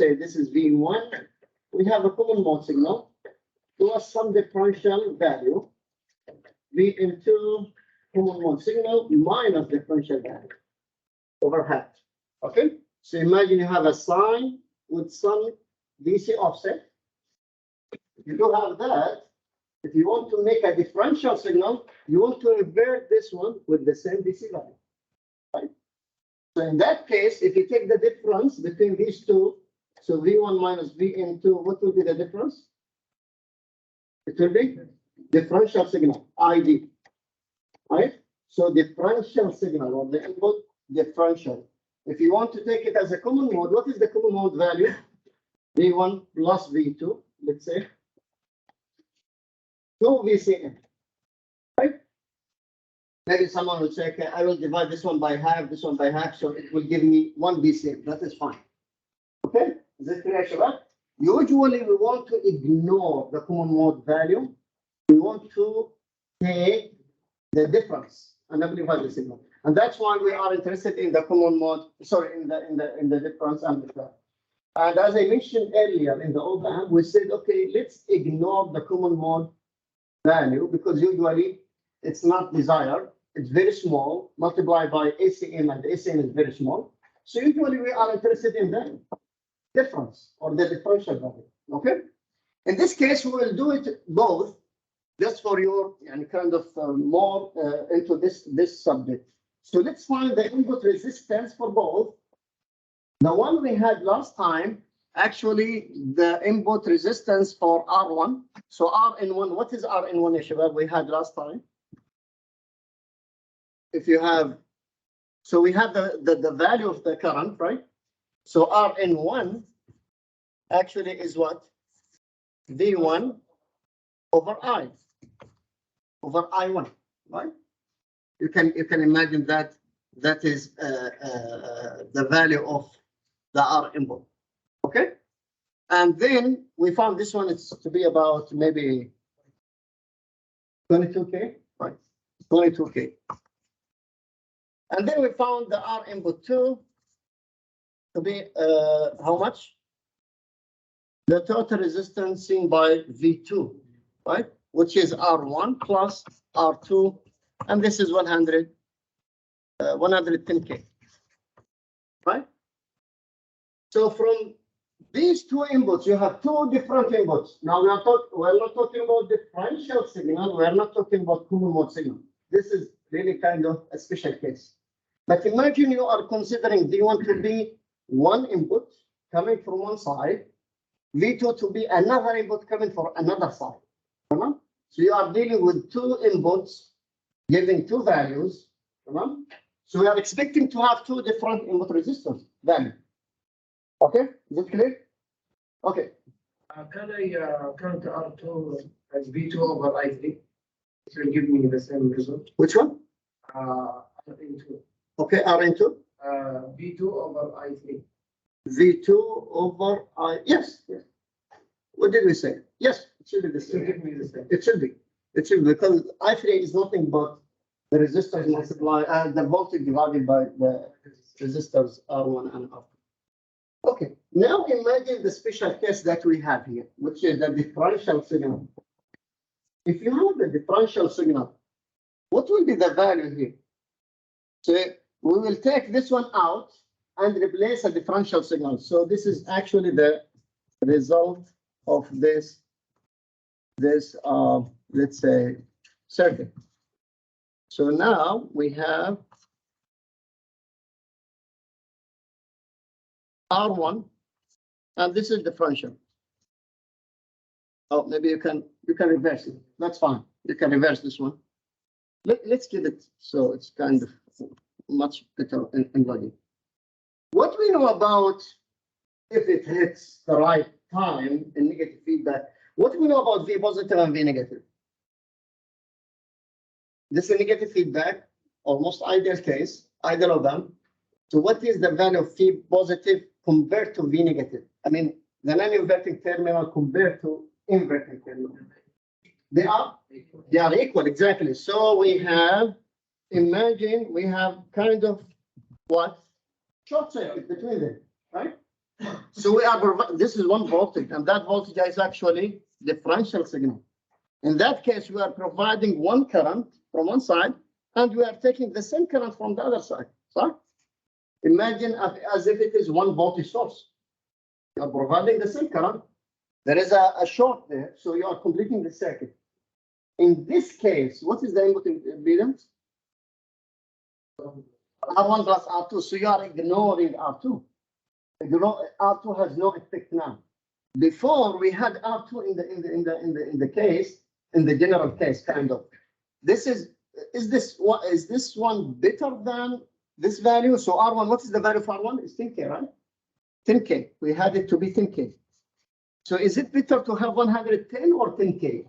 say this is V1, we have a common mode signal plus some differential value, V into common mode signal minus differential value over hat. Okay, so imagine you have a sine with some DC offset. You do have that. If you want to make a differential signal, you want to invert this one with the same DC value. Right? So in that case, if you take the difference between these two, so V1 minus V into, what will be the difference? It will be differential signal, ID. Right? So differential signal or the input differential. If you want to take it as a common mode, what is the common mode value? V1 plus V2, let's say. 2 VCM. Right? Maybe someone will say, okay, I will divide this one by half, so it will give me 1 VCM. That is fine. Okay? Is it clear, Shabbat? Usually we want to ignore the common mode value. We want to take the difference and amplify the signal. And that's why we are interested in the common mode, sorry, in the difference amplifier. And as I mentioned earlier in the OPAMP, we said, okay, let's ignore the common mode value because usually it's not desired. It's very small, multiplied by ACM, and the ACM is very small. So usually we are interested in the difference or the differential value. Okay. In this case, we will do it both, just for your and kind of more into this subject. So let's find the input resistance for both. The one we had last time, actually the input resistance for R1. So Rn1, what is Rn1, Shabab, we had last time? If you have, so we have the value of the current, right? So Rn1 actually is what? V1 over I, over I1, right? You can imagine that is the value of the R input. Okay, and then we found this one is to be about maybe 22K, right? 22K. And then we found the R input 2 to be how much? The total resistance seen by V2, right? Which is R1 plus R2, and this is 110K, right? So from these two inputs, you have two different inputs. Now we're not talking about differential signal. We're not talking about common mode signal. This is really kind of a special case. But imagine you are considering V1 to be one input coming from one side, V2 to be another input coming from another side. So you are dealing with two inputs giving two values. So we are expecting to have two different input resistance values. Okay, is it clear? Okay. Can I count R2 as V2 over I3? It will give me the same result. Which one? R2. Okay, R2. V2 over I3. V2 over I. Yes. Yes. What did we say? Yes, it should be the same. It will give me the same. It should be. It should be because I3 is nothing but the resistors multiplied and the voltage divided by the resistors R1 and R2. Okay, now imagine the special case that we have here, which is the differential signal. If you have the differential signal, what will be the value here? So we will take this one out and replace a differential signal. So this is actually the result of this let's say circuit. So now we have R1, and this is differential. Oh, maybe you can reverse it. That's fine. You can reverse this one. Let's get it so it's kind of much better in logic. What we know about if it hits the right time in negative feedback, what we know about V positive and V negative? This is negative feedback, almost ideal case, either of them. So what is the value of V positive compared to V negative? I mean, the non-inverting terminal compared to inverting terminal. They are equal, exactly. So we have, imagine we have kind of what? Short circuit between them, right? So this is 1 voltage, and that voltage is actually differential signal. In that case, we are providing 1 current from one side, and we are taking the same current from the other side. So imagine as if it is 1 voltage source. You are providing the same current. There is a short there, so you are completing the circuit. In this case, what is the input impedance? R1 plus R2. So you are ignoring R2. R2 has no effect now. Before we had R2 in the general case, kind of. Is this one better than this value? So R1, what is the value for R1? It's 10K, right? 10K. We had it to be 10K. So is it better to have 110 or 10K?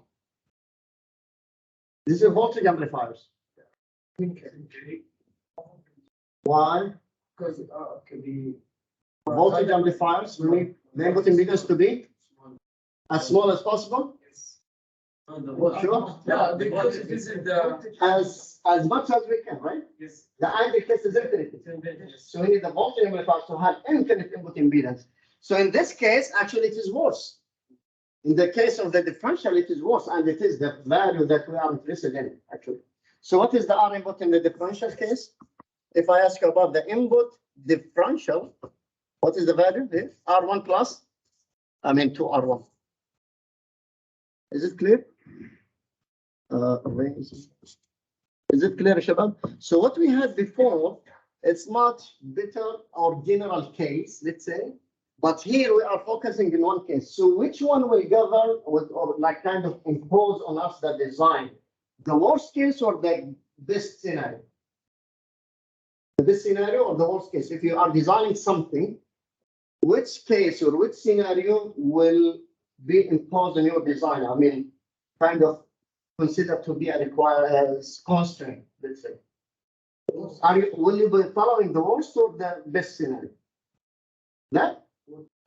This is voltage amplifiers. 10K. Why? Because it could be Voltage amplifiers, we need the input impedance to be as small as possible. Yes. Sure. Yeah, because this is the As much as we can, right? yes. The ideal case is infinite. So we need the voltage amplifiers to have infinite input impedance. So in this case, actually, it is worse. In the case of the differential, it is worse, and it is the value that we are interested in, actually. So what is the R input in the differential case? If I ask you about the input differential, what is the value here? R1 plus, 2R1. Is it clear? Is it clear, Shabab? So what we had before, it's much better or general case, let's say, but here we are focusing in one case. So which one will govern or like kind of impose on us the design? The worst case or the best scenario? The best scenario or the worst case? If you are designing something, which case or which scenario will be imposed on your design? Kind of considered to be a required constraint, let's say. Will you be following the worst or the best scenario? No?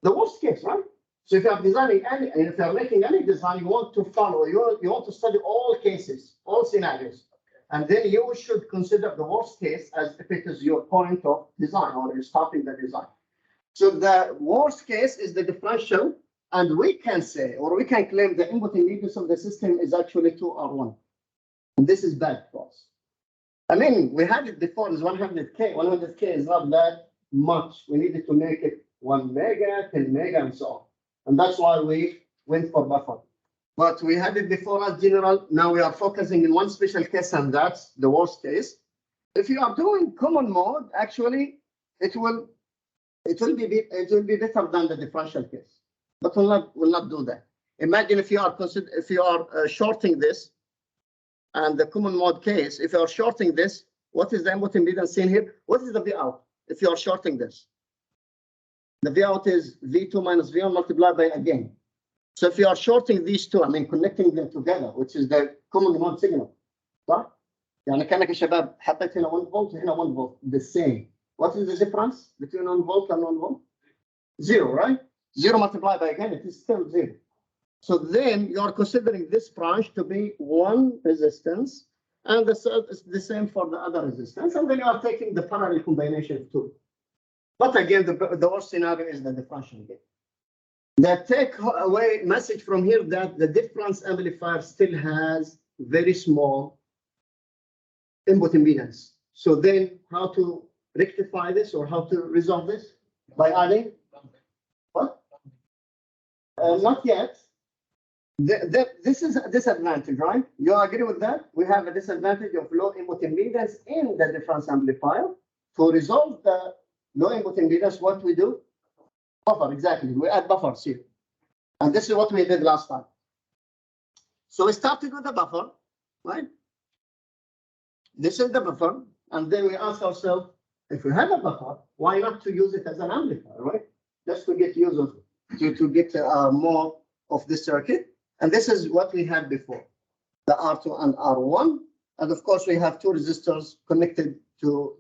The worst case, right? So if you are designing if you are making any design, you want to follow, you want to study all cases, all scenarios. And then you should consider the worst case as if it is your point of design or you're starting the design. So the worst case is the differential, and we can say, or we can claim the input impedance of the system is actually 2R1. And this is bad for us. We had it before, is 100K. 100K is not that much. We needed to make it 1 mega, 10 mega, and so on. And that's why we went for buffer. But we had it before as general. Now we are focusing in one special case, and that's the worst case. If you are doing common mode, actually, it will be better than the differential case, but will not do that. Imagine if you are shorting this, and the common mode case, if you are shorting this, what is the input impedance seen here? What is the V out if you are shorting this? The V out is V2 minus V1 multiplied by a gain. So if you are shorting these two, connecting them together, which is the common mode signal, right? يعني كأنك يا شباب حطيت هنا 1 volt هنا 1 volt, the same. What is the difference between 1 volt and 1 volt? 0, right? 0 multiplied by again, it is still 0. So then you are considering this branch to be 1 resistance, and the same for the other resistance, and then you are taking the parallel combination of 2. But again, the worst scenario is the differential gain. The take-away message from here that the difference amplifier still has very small input impedance. So then how to rectify this or how to resolve this? By adding what? Not yet. This is a disadvantage, right? You agree with that? We have a disadvantage of low input impedance in the difference amplifier. To resolve the low input impedance, what we do? Buffer, exactly. We add buffers here. And this is what we did last time. So we started with the buffer, right? This is the buffer. And then we ask ourselves, if we have a buffer, why not to use it as an amplifier, right? Just to get use of, to get more of the circuit. And this is what we had before, the R2 and R1. And of course, we have 2 resistors connected to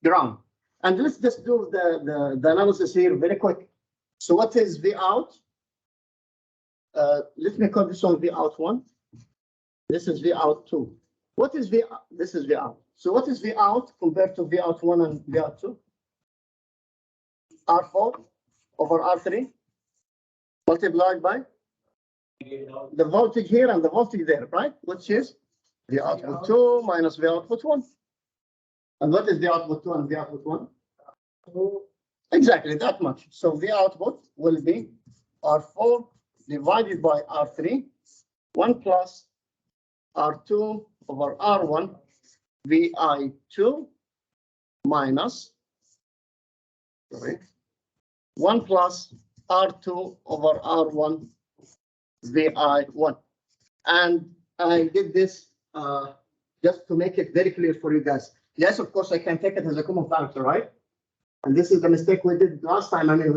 ground. And let's just do the analysis here very quick. So what is V out? Let me call this one V out 1. This is V out 2. What is V out? This is V out. So what is V out compared to V out 1 and V out 2? R4 over R3 multiplied by the voltage here and the voltage there, right? Which is the output 2 minus the output 1. And what is the output 2 and the output 1? Exactly that much. So the output will be R4 divided by R3, 1 plus R2 over R1 VI2 minus 1 plus R2 over R1 VI1. And I did this just to make it very clear for you guys. Yes, of course, I can take it as a common factor, right? And this is the mistake we did last time. I mean,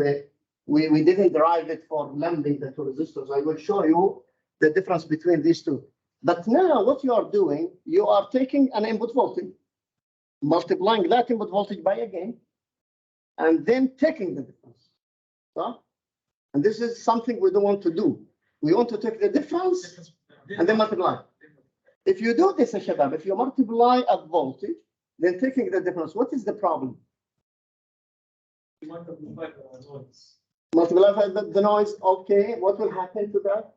we didn't derive it for lambding the two resistors. I will show you the difference between these two. But now what you are doing, you are taking an input voltage, multiplying that input voltage by a gain, and then taking the difference. So, and this is something we don't want to do. We want to take the difference and then multiply. If you do this, Shabab, if you multiply a voltage, then taking the difference, what is the problem? Multiply the noise. Multiply the noise, okay. What will happen to that?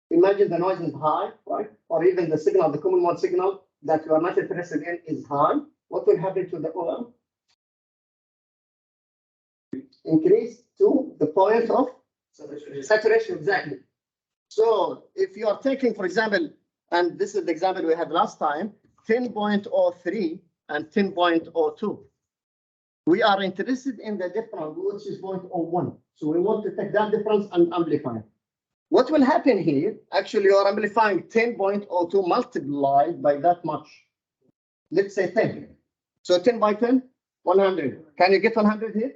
Imagine the noise is high, right? Or even the signal, the common mode signal that you are not interested in is high. What will happen to the OM? Increase to the point of saturation, exactly. So if you are taking, for example, and this is the example we had last time, 10.03 and 10.02. We are interested in the difference, which is 0.01. So we want to take that difference and amplify. What will happen here? Actually, you are amplifying 10.02 multiplied by that much. Let's say 10. So 10 by 10, 100. Can you get 100 here?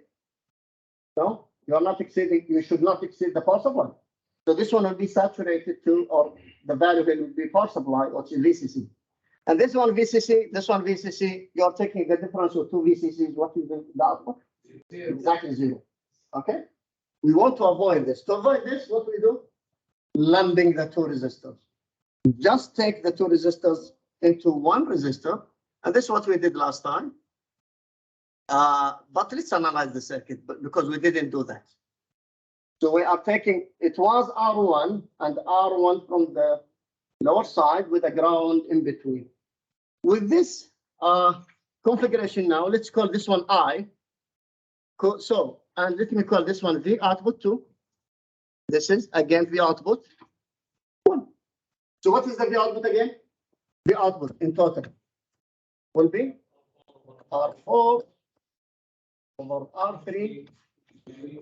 No, you are not exceeding, you should not exceed the power supply. So this one will be saturated to, or the value will be power supply, which is VCC. And this one VCC, you are taking the difference of two VCCs. What is the output? Exactly 0. Okay? We want to avoid this. To avoid this, what we do? Lumping the two resistors. Just take the two resistors into one resistor. And this is what we did last time. But let's analyze the circuit because we didn't do that. So we are taking, it was R1 and R1 from the lower side with a ground in between. With this configuration now, let's call this one I. So, and let me call this one V output 2. This is again V output 1. So what is the V output again? V output in total will be R4 over R3,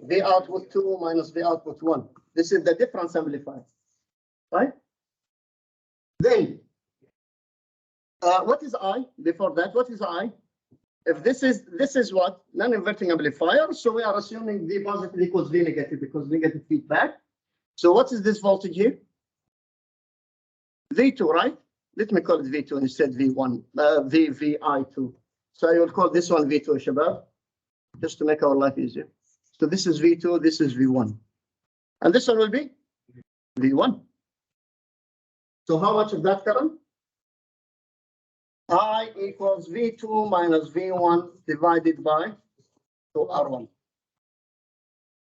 V output 2 minus V output 1. This is the difference amplifier, right? Then, what is I? Before that, what is I? If this is what? Non-inverting amplifier, so we are assuming V positive equals V negative because negative feedback. So what is this voltage here? V2, right? Let me call it V2 instead V1, VI2. So I will call this one V2, Shabab, just to make our life easier. So this is V2, this is V1. And this one will be V1. So how much of that current? I equals V2 minus V1 divided by R1.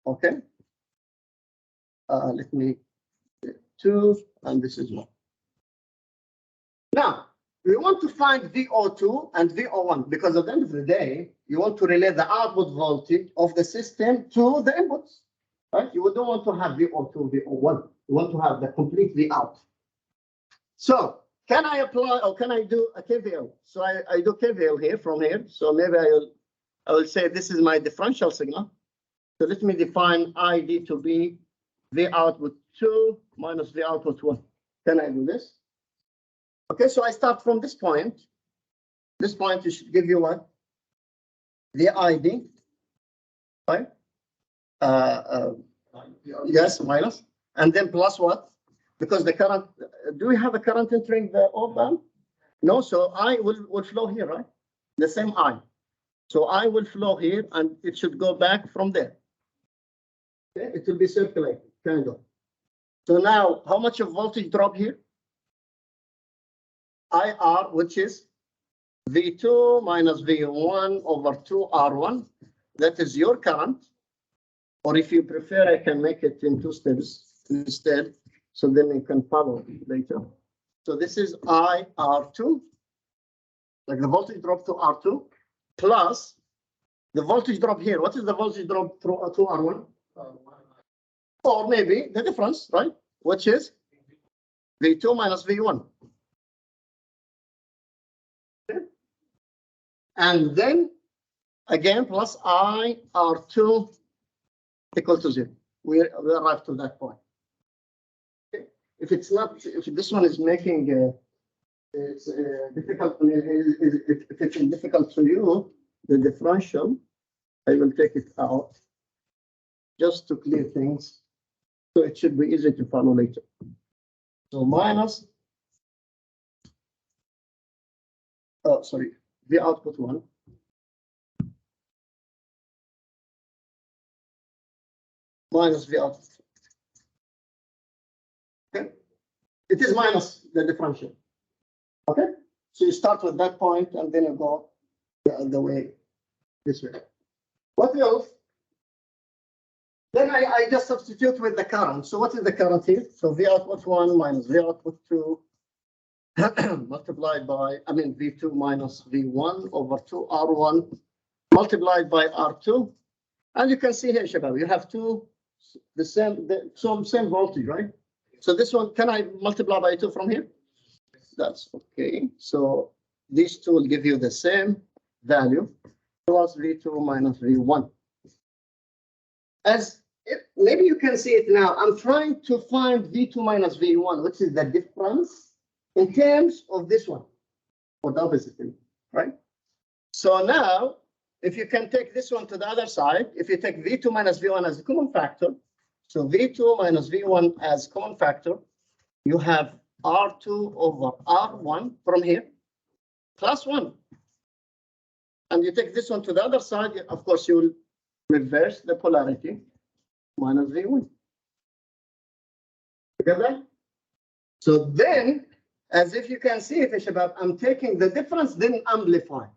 Okay. Let me 2, and this is 1. Now, we want to find VO2 and VO1 because at the end of the day, you want to relate the output voltage of the system to the inputs, right? You don't want to have VO2, VO1. You want to have the complete V out. So, can I apply or can I do a KVL? So I do KVL here from here. So maybe I will say this is my differential signal. So let me define ID to be V output 2 minus V output 1. Can I do this? Okay, so I start from this point. This point should give you what? The ID, right? Yes, minus. And then plus what? Because the current, do we have a current entering the OPAMP? No, so I will flow here, right? The same I. So I will flow here and it should go back from there. Okay, it will be circulating, kind of. So now, how much of voltage drop here? IR, which is V2 minus V1 over 2R1. That is your current. Or if you prefer, I can make it in 2 steps instead, so then you can follow later. So this is IR2, like the voltage drop to R2, plus the voltage drop here. What is the voltage drop through to R1? Or maybe the difference, right? Which is V2 minus V1. Okay. And then again, plus IR2 equal to 0. We arrive to that point. Okay. If it's not, if this one is making it's difficult, I mean, if it's difficult to you, the differential, I will take it out just to clear things. So it should be easy to follow later. So minus, oh, sorry, the output 1. Minus the output. Okay. It is minus the differential. Okay. So you start with that point and then you go the way this way. What else? Then I just substitute with the current. So what is the current here? So V output 1 minus V output 2 multiplied by, I mean, V2 minus V1 over 2 R1 multiplied by R2. And you can see here, Shabab, you have same voltage, right? So this one, can I multiply by 2 from here? That's okay. So these two will give you the same value, plus V2 minus V1. As maybe you can see it now, I'm trying to find V2 minus V1, which is the difference in terms of this one, or the opposite thing, right? So now, if you can take this one to the other side, if you take V2 minus V1 as a common factor, so V2 minus V1 as common factor, you have R2 over R1 from here, plus 1. And you take this one to the other side, of course, you will reverse the polarity, minus V1. You get that? So then, as if you can see it, Shabab, I'm taking the difference, then amplify.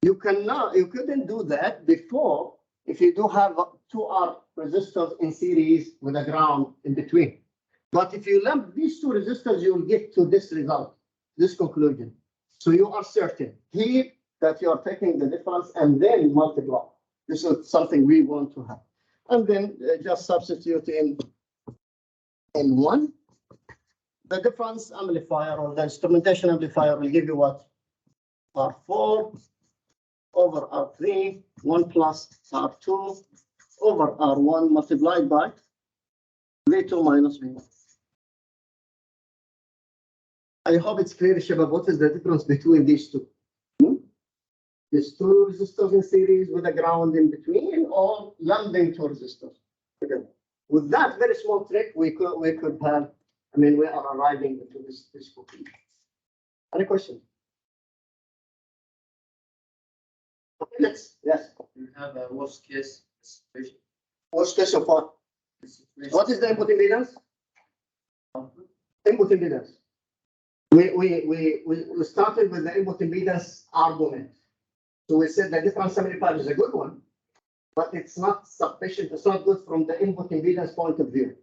You couldn't do that before if you do have 2R resistors in series with a ground in between. But if you lump these 2 resistors, you will get to this result, this conclusion. So you are certain here that you are taking the difference and then multiply. This is something we want to have. And then just substitute in 1. The difference amplifier or the instrumentation amplifier will give you what? R4 over R3, 1 plus R2 over R1 multiplied by V2 minus V1. I hope it's clear, Shabab, what is the difference between these two? These 2 resistors in series with a ground in between, or lumping 2 resistors. Okay. With that very small trick, we could have, I mean, we are arriving into this conclusion. Any question? Yes. You have a worst case situation. Worst case of what? What is the input impedance? Input impedance. We started with the input impedance argument. So we said the difference amplifier is a good one, but it's not sufficient. It's not good from the input impedance point of view.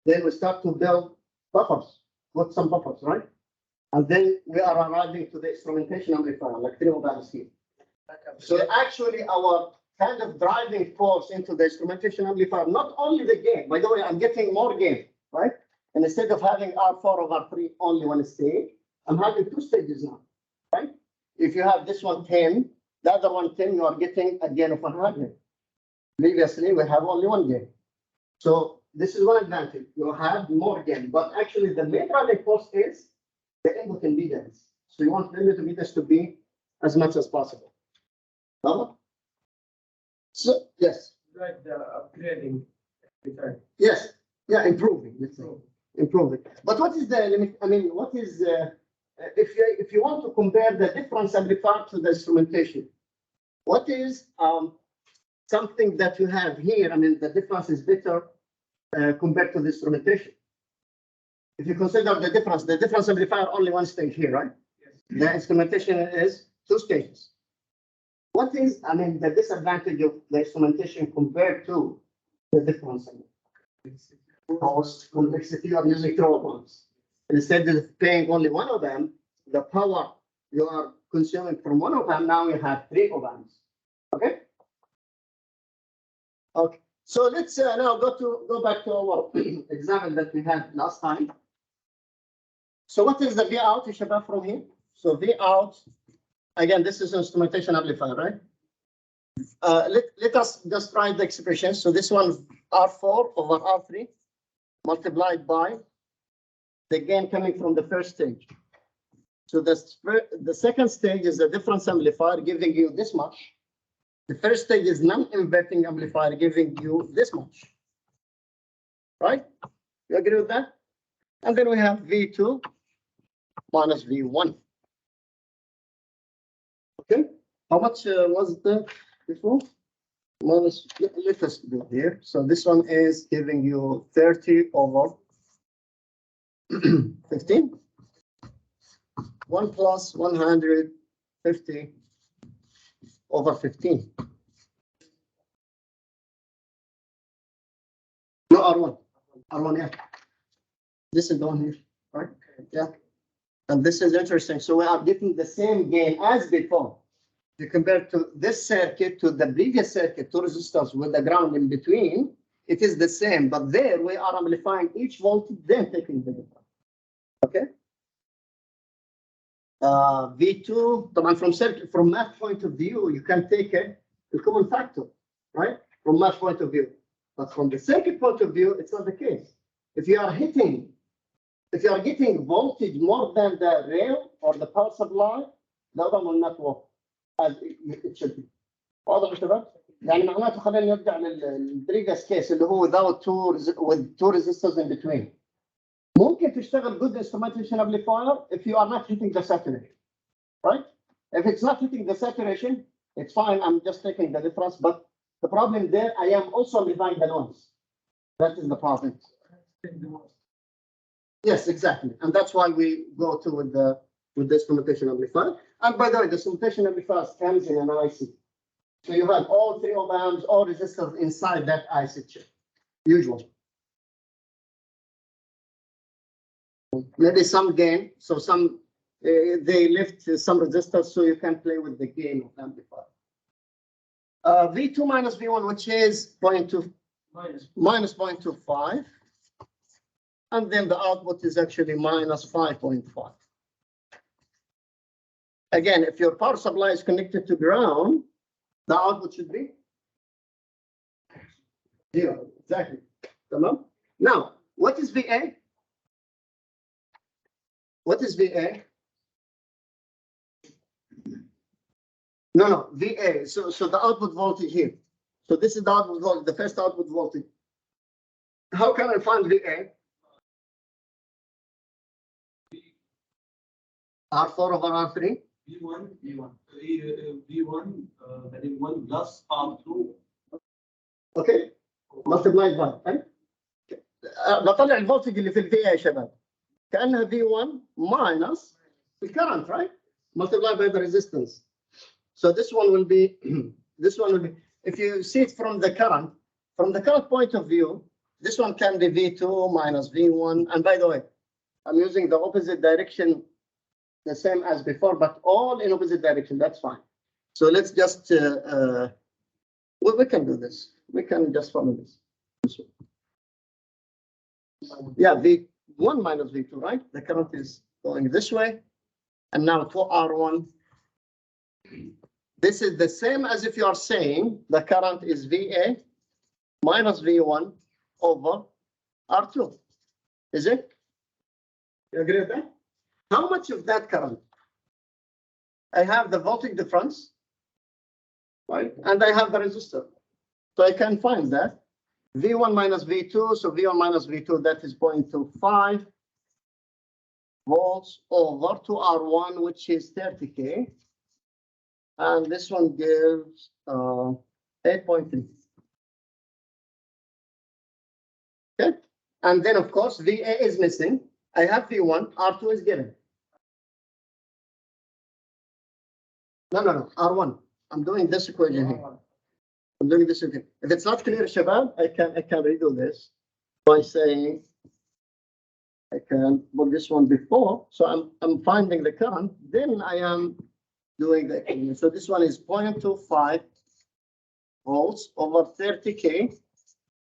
Then we start to build buffers, put some buffers, right? And then we are arriving to the instrumentation amplifier, like 3 ohm here. So actually, our kind of driving force into the instrumentation amplifier, not only the gain. By the way, I'm getting more gain, right? And instead of having R4 over 3 only one stage, I'm having 2 stages now, right? If you have this one 10, the other one 10, you are getting a gain of 100. Previously, we have only 1 gain. So this is one advantage. You have more gain, but actually the main driving force is the input impedance. So you want the input impedance to be as much as possible. So yes. Like the upgrading. Yes. Yeah, improving. Let's say improving. But what is the limit? I mean, what is if you want to compare the difference amplifier to the instrumentation? What is something that you have here? I mean, the difference is better compared to the instrumentation. If you consider the difference amplifier only 1 stage here, right? Yes. The instrumentation is 2 stages. What is, I mean, the disadvantage of the instrumentation compared to the difference in cost, complexity of using 2 OPAMPs? Instead of paying only one of them, the power you are consuming from one of them, now you have 3 OPAMPs. Okay? Okay. So let's now go back to our example that we had last time. So what is the V out, Shabab, from here? So V out, again, this is instrumentation amplifier, right? Let us just write the expression. So this one R4 over R3 multiplied by the gain coming from the first stage. So the second stage is a difference amplifier giving you this much. The first stage is non-inverting amplifier giving you this much. Right? You agree with that? And then we have V2 minus V1. Okay? How much was the before? Minus, let us do here. So this one is giving you 30 over 15. 1 plus 150 over 15. No, R1. R1, yeah. This is the one here, right? Yeah. And this is interesting. So we are getting the same gain as before. You compare to this circuit to the previous circuit, 2 resistors with the ground in between, it is the same, but there we are amplifying each voltage, then taking the difference. Okay? V2, from math point of view, you can take a common factor, right? From math point of view. But from the circuit point of view, it's not the case. If you are getting voltage more than the rail or the power supply, the other will not work as it should be. واضح يا شباب؟ يعني معناته خلينا نرجع للبريفيس كيس اللي هو without two resistors in between. ممكن تشتغل good instrumentation amplifier if you are not hitting the saturation, right? If it's not hitting the saturation, it's fine. I'm just taking the difference, but the problem there, I am also amplifying the noise. That is the problem. Yes, exactly, and that's why we go to with the instrumentation amplifier. And by the way, the instrumentation amplifier comes in an IC, so you have all 3 OPAMPs, all resistors inside that IC chip, usually. Maybe some gain, so some they lift some resistors, so you can play with the gain of the amplifier. V2 minus V1, which is minus 0.25. And then the output is actually minus 5.5. Again, if your power supply is connected to ground, the output should be 0. Exactly. Now, what is VA? What is VA? No, VA. So the output voltage here. So this is the output voltage, the first output voltage. How can I find VA? R4 over R3? V1, that is 1 plus R2. Okay. Multiplied by, right? بطلع الفولتج اللي في الفي يا شباب. كأنها V1 minus the current, right? Multiplied by the resistance. So this one will be, if you see it from the current point of view, this one can be V2 minus V1. And by the way, I'm using the opposite direction, the same as before, but all in opposite direction. That's fine. So let's just, we can do this. We can just follow this. Yeah, V1 minus V2, right? The current is going this way. And now for R1, this is the same as if you are saying the current is VA minus V1 over R2. Is it? You agree with that? How much of that current? I have the voltage difference, right? And I have the resistor. So I can find that. V1 minus V2, so V1 minus V2, that is 0.25 volts over 2R1, which is 30K. And this one gives 8.3. Okay. And then, of course, VA is missing. I have V1, R2 is given. No, R1. I'm doing this equation here. I'm doing this again. If it's not clear, Shabab, I can redo this by saying I can put this one before. So I'm finding the current, then I am doing the equation. So this one is 0.25 volts over 30K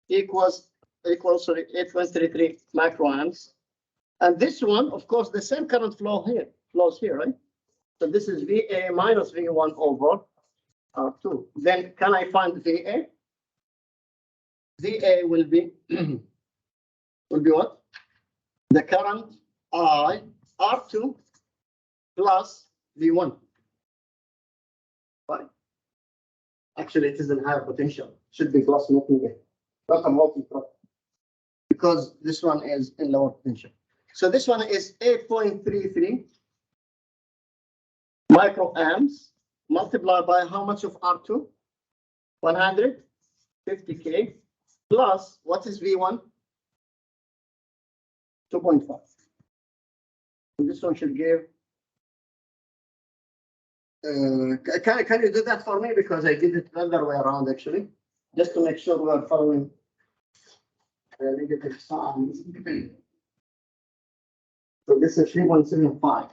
equals 8.33 microamps. And this one, of course, the same current flows here, right? So this is VA minus V1 over R2. Then can I find VA? VA will be what? The current I R2 plus V1. Fine. Actually, it is in higher potential. Should be plus, not negative. Not a multi-prop. Because this one is in lower potential. So this one is 8.33 microamps multiplied by how much of R2? 150K plus what is V1? 2.5. And this one should give. Can you do that for me? Because I did it the other way around actually, just to make sure we are following the negative signs. So this is 3.75.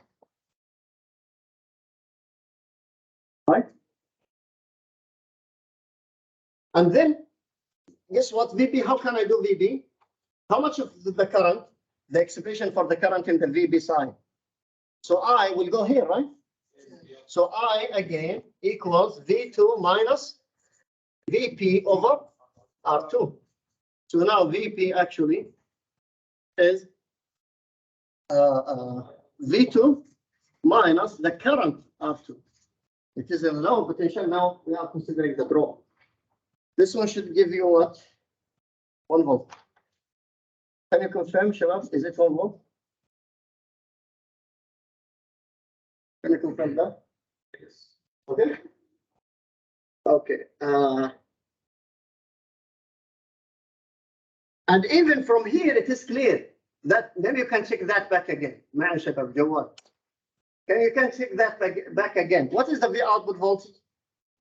Right? And then, guess what, VB, how can I do VB? How much of the current, the expression for the current in the VB side? So I will go here, right? So I, again, equals V2 minus VP over R2. So now VP actually is V2 minus the current R2. It is a low potential. Now we are considering the draw. This one should give you what? 1 volt. Can you confirm, Shabab? Is it 1 volt? Can you confirm that? Yes. Okay. Okay. And even from here, it is clear that then you can check that back again. Man, Shabab, Jawad. You can check that back again. What is the V output voltage?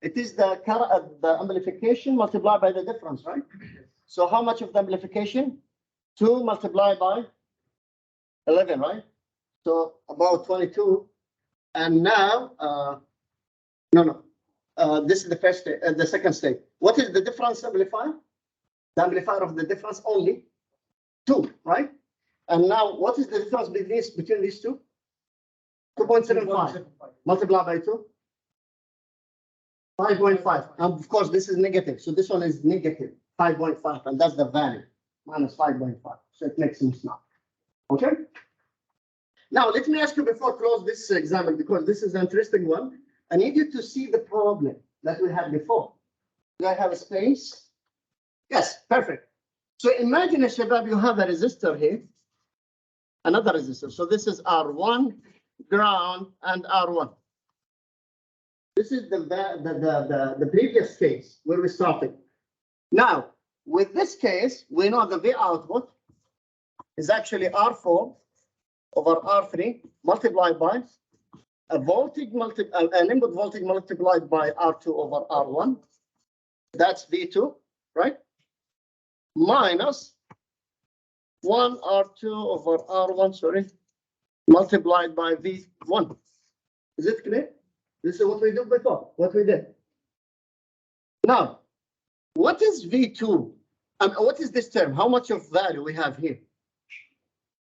It is the amplification multiplied by the difference, right? So how much of the amplification? 2 multiplied by 11, right? So about 22. And now, this is the first, the second state. What is the difference amplifier? The amplifier of the difference only 2, right? And now, what is the difference between these two? 2.75 multiplied by 2. 5.5. And of course, this is negative. So this one is negative 5.5, and that's the value minus 5.5. So it makes sense now. Okay. Now let me ask you before close this example, because this is an interesting one. I need you to see the problem that we had before. Do I have a space? Yes, perfect. So imagine, Shabab, you have a resistor here, another resistor. So this is R1, ground, and R1. This is the previous case where we started. Now, with this case, we know the V output is actually R4 over R3 multiplied by an input voltage multiplied by R2 over R1. That's V2, right? Minus 1 R2 over R1, sorry, multiplied by V1. Is it clear? This is what we did before, what we did. Now, what is V2? What is this term? How much of value we have here?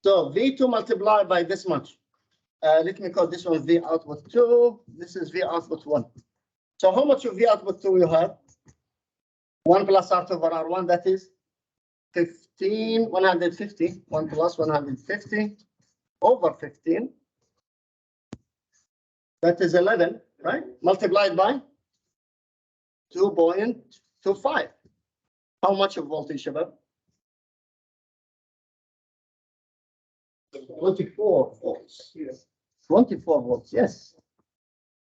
So V2 multiplied by this much. Let me call this one V output 2. This is V output 1. So how much of V output 2 you have? 1 plus R2 over R1, that is 150. 1 plus 150 over 15. That is 11, right? Multiplied by 2.25. How much of voltage, Shabab? 24 volts. Yes. 24 volts, yes.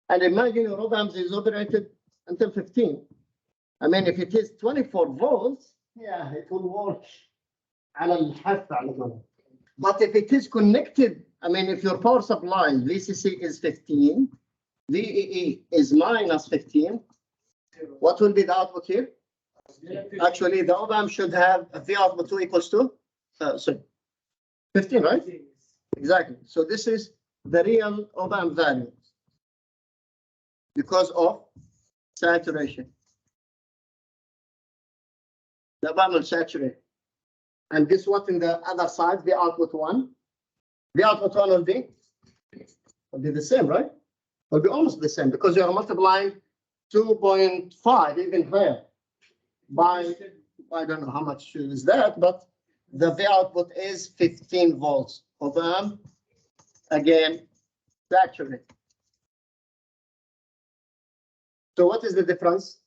And imagine your op-amp is operated until 15. I mean, if it is 24 volts, yeah, it will work. But if it is connected, I mean, if your power supply VCC is 15 VEE is minus 15. What will be the output here? Actually, the OPAMP should have a V output 2 equals to, sorry, 15, right? Exactly. So this is the real OPAMP value because of saturation. The OPAMP will saturate. And guess what? In the other side, the output 1. The output 1 will be the same, right? Will be almost the same because you are multiplying 2.5, even higher, by, I don't know how much is that, but the V output is 15 volts. OPAMP, again, saturate. So what is the difference?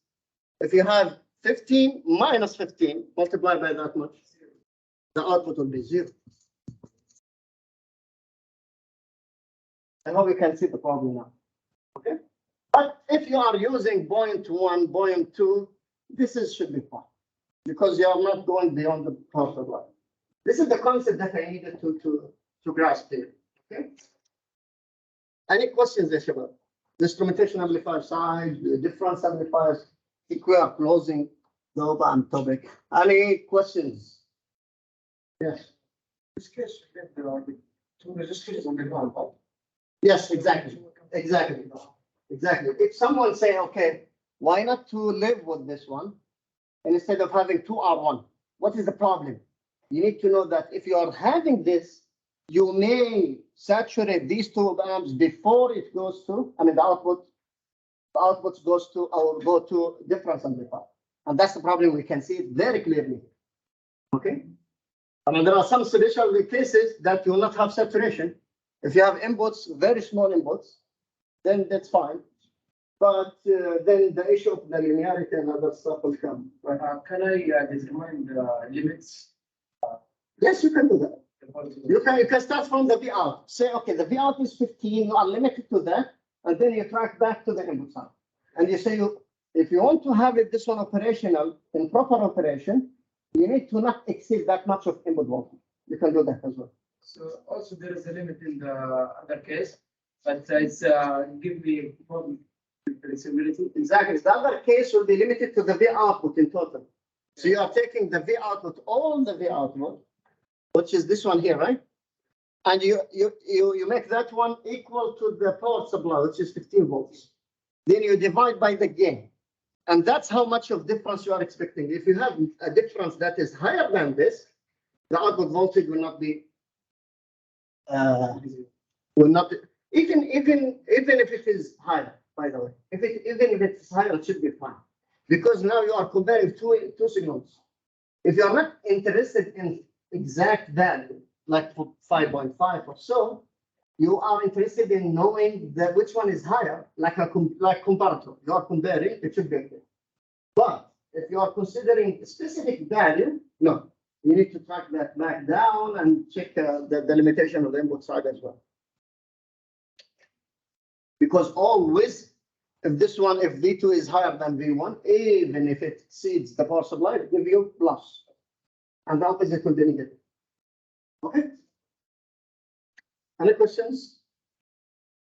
If you have 15 minus 15 multiplied by that much, the output will be 0. I hope you can see the problem now. Okay. But if you are using 0.1, 0.2, should be fine because you are not going beyond the power supply. This is the concept that I needed to grasp here. Okay. Any questions, Ishabel? The instrumentation amplifier side, the difference amplifiers. I think we are closing the OPAMP topic. Any questions? Yes. This case, there are 2 resistors on the ground. Yes, exactly. Exactly. Exactly. If someone say, okay, why not to live with this one instead of having 2R1? What is the problem? You need to know that if you are having this, you may saturate these 2 amps before it goes to, the output goes to or go to difference amplifier. And that's the problem. We can see it very clearly. Okay. There are some special cases that you will not have saturation. If you have inputs, very small inputs, then that's fine. But then the issue of the linearity and other stuff will come. Right? Can I determine the limits? Yes, you can do that. You can start from the V out. Say, okay, the V out is 15. You are limited to that, and then you track back to the input side. And you say, if you want to have it this one operational in proper operation, you need to not exceed that much of input voltage. You can do that as well. So also there is a limit in the other case, but it's give me flexibility. Exactly. The other case will be limited to the V output in total. So you are taking the V output, all the V output, which is this one here, right? And you make that one equal to the power supply, which is 15 volts. Then you divide by the gain. And that's how much of difference you are expecting. If you have a difference that is higher than this, the output voltage will not be even if it is higher, by the way. Even if it's higher, it should be fine. Because now you are comparing two signals. If you are not interested in exact value, like for 5.5 or so, you are interested in knowing that which one is higher, like comparator. You are comparing, it should be okay. But if you are considering a specific value, no, you need to track that back down and check the limitation of the input side as well. Because always, if V2 is higher than V1, even if it exceeds the power supply, it will give you plus. And the opposite will be negative. Okay? Any questions?